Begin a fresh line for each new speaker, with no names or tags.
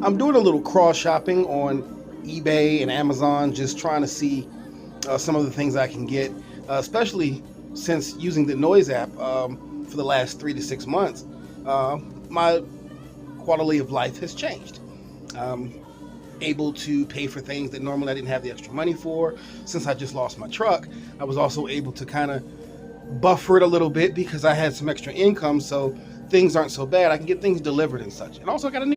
I'm doing a little cross shopping on eBay and Amazon, just trying to see some of the things I can get, especially since using the Noise app for the last 3 to 6 months. My quality of life has changed. Um, Able to pay for things that normally I didn't have the extra money for. Since I just lost my truck, I was also able to kind of buffer it a little bit because I had some extra income, so things aren't so bad. I can get things delivered and such. And also, I got a new